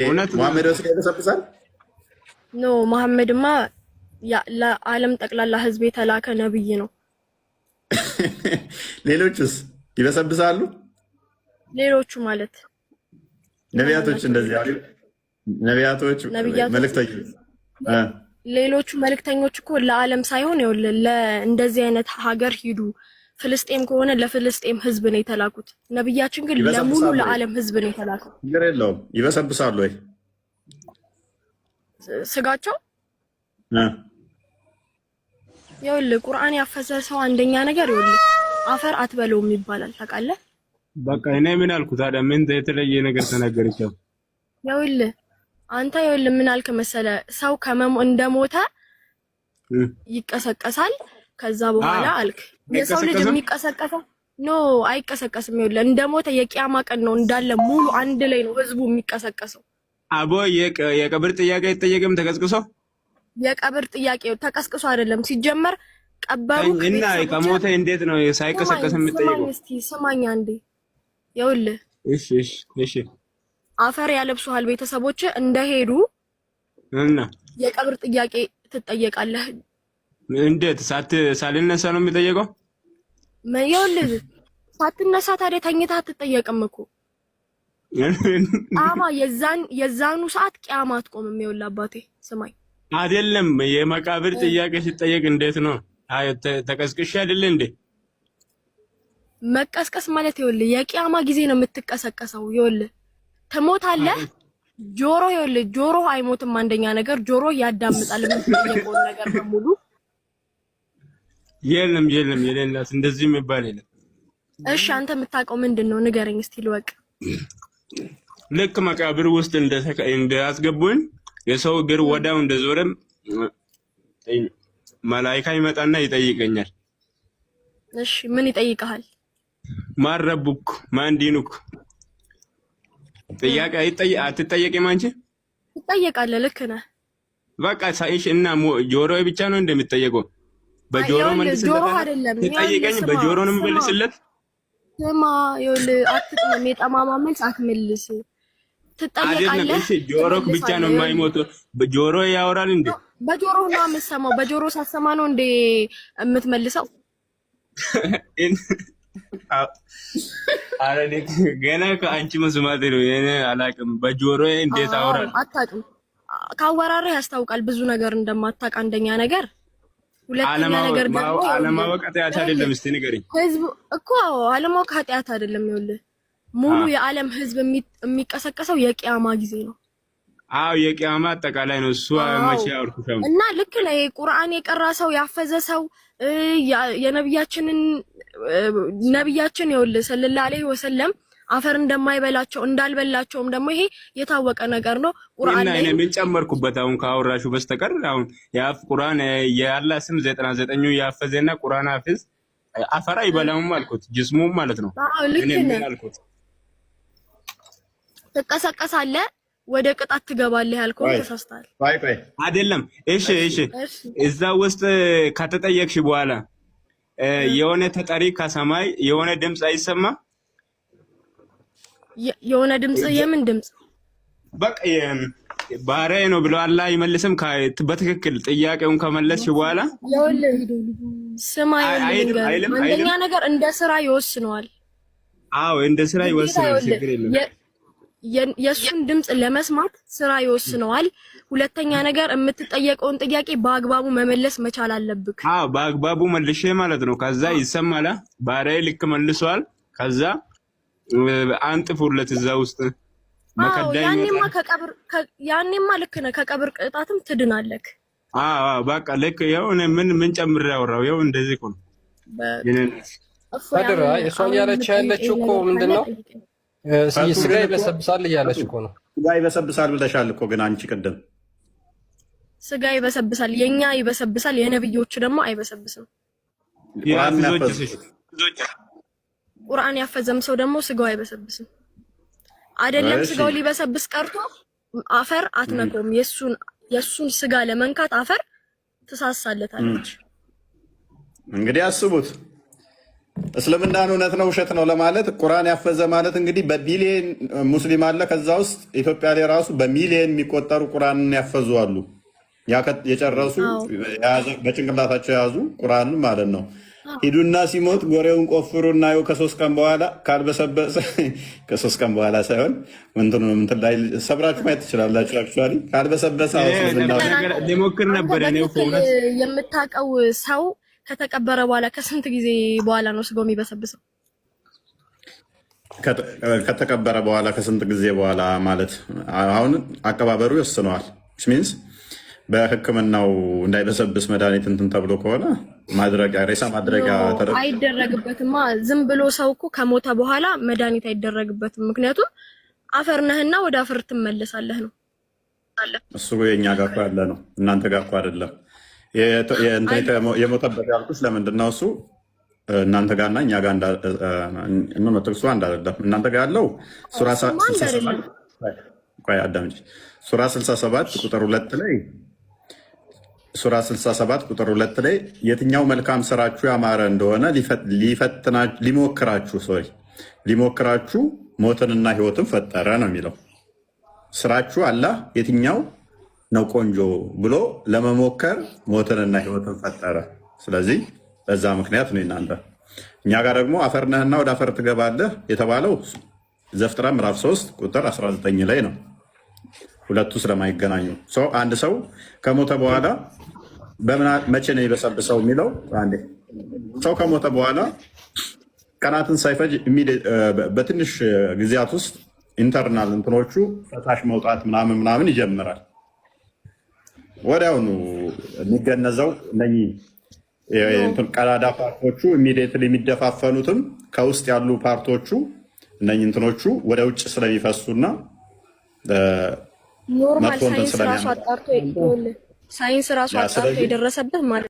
እውነት መሐመድ ወስዶ ይበሰብሳል። ኖ መሐመድማ ለዓለም ጠቅላላ ህዝብ የተላከ ነብይ ነው። ሌሎቹስ ይበሰብሳሉ። ሌሎቹ ማለት ነቢያቶች እንደዚህ ያሉ ነቢያቶች መልእክተኞች ሌሎቹ መልእክተኞች እኮ ለዓለም ሳይሆን እንደዚህ አይነት ሀገር ሂዱ፣ ፍልስጤም ከሆነ ለፍልስጤም ህዝብ ነው የተላኩት። ነብያችን ግን ለሙሉ ለዓለም ህዝብ ነው የተላከው። ችግር የለውም። ይበሰብሳሉ ወይ ስጋቸው? ይኸውልህ ቁርአን ያፈሰ ሰው አንደኛ ነገር ይኸውልህ አፈር አትበለውም ይባላል። ታውቃለህ? በቃ እኔ ምን አልኩ ታዲያ? ምን የተለየ ነገር ተናገርቻው? ይኸውልህ አንተ ምን አልክ መሰለ? ሰው እንደሞተ ይቀሰቀሳል። ከዛ በኋላ አልክ የሰው ልጅ የሚቀሰቀሰው ኖ አይቀሰቀስም። ይኸውልህ እንደሞተ የቂያማ ቀን ነው እንዳለ ሙሉ አንድ ላይ ነው ህዝቡ የሚቀሰቀሰው። አቦ የቀብር ጥያቄ አይጠየቅም ተቀስቅሶ? የቀብር ጥያቄ ተቀስቅሶ አይደለም ሲጀመር ቀበሩክ እና ከሞተ እንዴት ነው ሳይቀሰቀስ የሚጠየቀው? እስቲ ስማኝ አንዴ። ይኸውልህ እሺ አፈር ያለብሱሃል ቤተሰቦች እንደሄዱ እና የቀብር ጥያቄ ትጠየቃለህ። እንዴት ሳልነሳ ነው የሚጠየቀው? ይኸውልህ ሳትነሳ ታዲያ ተኝተህ አትጠየቅም እኮ አማ የዛኑ ሰዓት ቂያማ አትቆምም። ይኸውልህ አባቴ ስማኝ አይደለም የመቃብር ጥያቄ ሲጠየቅ እንዴት ነው? ተቀስቅሽ አይደለ እንዴ? መቀስቀስ ማለት ይኸውልህ የቂያማ ጊዜ ነው የምትቀሰቀሰው። ይኸውልህ ትሞታለህ። ጆሮ አይሞትም። አንደኛ ነገር ጆሮ ያዳምጣል የምትጠየቀውን ነገር በሙሉ። የለም እንደዚህ የሚባል የለም። እሺ አንተ የምታውቀው ምንድነው? ንገረኝ እስቲ ልወቅ። ልክ መቃብር ውስጥ እንዳያስገቡኝ የሰው እግር ወዳው እንደዞረም መላእክት ይመጣና ይጠይቀኛል። እሺ ምን ይጠይቀሃል? ማን ረቡክ ማን ዲኑክ? ጥያቄ አትጠየቅም አንቺ? ትጠየቃለህ። ልክ ነህ። በቃ ሳይሽ እና ጆሮ ብቻ ነው እንደሚጠየቀው። በጆሮ መልስለት አይደለም ትጠይቀኝ፣ በጆሮ ነው የምመልስለት። ስማ ይኸውልህ አትጥመም፣ የጠማማ መልስ አትመልስ። ትጠየቃለህ። እሺ ጆሮክ ብቻ ነው የማይሞተው። በጆሮ ያወራል እንዴ? በጆሮ ነው የምትሰማው። በጆሮ ሳሰማ ነው እንዴ የምትመልሰው? አረኔ ገና ከአንቺ መስማት ነው። እኔ አላውቅም። በጆሮ እንዴት አወራል? አታውቅም። ካወራረህ ያስታውቃል ብዙ ነገር እንደማታውቅ። አንደኛ ነገር፣ ሁለተኛ ነገር ደግሞ አለማወቅ ኃጢአት አይደለም። እስቲ ንገሪኝ። ህዝብ እኮ አለማወቅ ኃጢአት አይደለም። ይኸውልህ ሙሉ የዓለም ህዝብ የሚቀሰቀሰው የቂያማ ጊዜ ነው። አዎ የቂያማ አጠቃላይ ነው እሱ። መቼ አውርኩሻው እና ልክ ነው። ቁርአን የቀራ ሰው ያፈዘ ሰው ነብያችን ይኸውልህ ሰለላሁ ዐለይሂ ወሰለም አፈር እንደማይበላቸው እንዳልበላቸውም ደግሞ ይሄ የታወቀ ነገር ነው። ቁርአን ላይ ምን ጨመርኩበት? አሁን ካወራሹ በስተቀር አሁን ቁርአን የአላህ ስም 99ኙ ያፈዘና ቁርአን አፍዝ አፈር አይበላውም አልኩት። ጅስሙም ማለት ነው። እኔ ምን አልኩት? ትቀሰቀሳለህ፣ ወደ ቅጣት ትገባለህ ያልከው ተሳስተሃል። ቆይ አይደለም። እሺ እዛ ውስጥ ከተጠየቅሽ በኋላ የሆነ ተጠሪ ከሰማይ የሆነ ድምጽ አይሰማ? የሆነ ድምጽ? የምን ድምጽ? በቃ ባሪያዬ ነው ብሎ አላህ አይመልስም። በትክክል ጥያቄውን ከመለስሽ በኋላ ስማ፣ አንደኛ ነገር እንደ ስራ ይወስነዋል። አዎ እንደ ስራ ይወስናል። ችግር የለም። የሱን ድምጽ ለመስማት ስራ ይወስነዋል። ሁለተኛ ነገር የምትጠየቀውን ጥያቄ በአግባቡ መመለስ መቻል አለብክ። አዎ በአግባቡ መልሼ ማለት ነው። ከዛ ይሰማላ ባሪያዬ ልክ መልሷል። ከዛ አንጥፉለት እዛ ውስጥ መከዳኝ። ያኔማ ልክ ነህ። ከቀብር ቅጣትም ትድናለክ። አዎ በቃ ልክ ያው ምን ጨምሬ ያወራው ያው እንደዚህ እኮ ነው። ታድራ እሷ እያለች ያለችው እኮ ምንድነው? ስጋ ይበሰብሳል እያለች እኮ ነው። ስጋ ይበሰብሳል ብለሻል እኮ ግን አንቺ ቅድም ስጋ ይበሰብሳል፣ የኛ ይበሰብሳል፣ የነብዮች ደግሞ አይበሰብስም። ቁርአን ያፈዘም ሰው ደግሞ ስጋው አይበሰብስም። አይደለም ስጋው ሊበሰብስ ቀርቶ አፈር አትነኩም። የሱን ስጋ ለመንካት አፈር ትሳሳለታለች። እንግዲህ አስቡት እስልምናን እውነት ነው ውሸት ነው ለማለት ቁርአን ያፈዘ ማለት እንግዲህ በቢሊየን ሙስሊም አለ። ከዛ ውስጥ ኢትዮጵያ ላይ ራሱ በሚሊየን የሚቆጠሩ ቁርአንን ያፈዙ አሉ። የጨረሱ በጭንቅላታቸው የያዙ ቁርአን ማለት ነው። ሂዱና ሲሞት ጎሬውን ቆፍሩና ይኸው ከ3 ቀን በኋላ ካልበሰበሰ ከ3 ቀን በኋላ ሳይሆን እንትን ላይ ሰብራችሁ ማየት ትችላላችሁ። አክቹዋሊ ካልበሰበሰ ሊሞክር ነበር። የምታውቀው ሰው ከተቀበረ በኋላ ከስንት ጊዜ በኋላ ነው ስጋው የሚበሰብሰው? ከተቀበረ በኋላ ከስንት ጊዜ በኋላ ማለት አሁን አቀባበሩ ይወስነዋል። ሚንስ በሕክምናው እንዳይበሰብስ መድኃኒት እንትን ተብሎ ከሆነ ማድረጊያ ሬሳ ማድረጊያ አይደረግበትማ። ዝም ብሎ ሰው እኮ ከሞተ በኋላ መድኃኒት አይደረግበትም። ምክንያቱም አፈር ነህና ወደ አፈር ትመለሳለህ ነው። እሱ የእኛ ጋር እኮ ያለ ነው፣ እናንተ ጋር እኮ አይደለም። የሞተበት ያልኩሽ ለምንድን ነው? እሱ እናንተ ጋርና እኛ ጋር ጥቅሱ አንድ አይደለም። እናንተ ጋር ያለው ሱራ 67 ቁጥር 2 ላይ ሱራ 67 ቁጥር 2 ላይ የትኛው መልካም ስራችሁ ያማረ እንደሆነ ሊሞክራችሁ ሞትንና ህይወትን ፈጠረ ነው የሚለው። ስራችሁ አላህ የትኛው ነው ቆንጆ ብሎ ለመሞከር ሞትንና ህይወትን ፈጠረ። ስለዚህ በዛ ምክንያት ነው እናንተ። እኛ ጋር ደግሞ አፈር ነህና ወደ አፈር ትገባለህ የተባለው ዘፍጥረት ምዕራፍ 3 ቁጥር 19 ላይ ነው። ሁለቱ ስለማይገናኙ አንድ ሰው ከሞተ በኋላ መቼ ነው የበሰብሰው የሚለው አንዴ ሰው ከሞተ በኋላ ቀናትን ሳይፈጅ በትንሽ ጊዜያት ውስጥ ኢንተርናል እንትኖቹ ፈሳሽ መውጣት ምናምን ይጀምራል። ወዲያውኑ የሚገነዘው እነኚህ ቀዳዳ ፓርቶቹ ኢሚዲየትሊ የሚደፋፈኑትም ከውስጥ ያሉ ፓርቶቹ እነኚህ እንትኖቹ ወደ ውጭ ስለሚፈሱና ኖርማል ሳይንስ ራሱ አጣርቶ የደረሰበት ማለት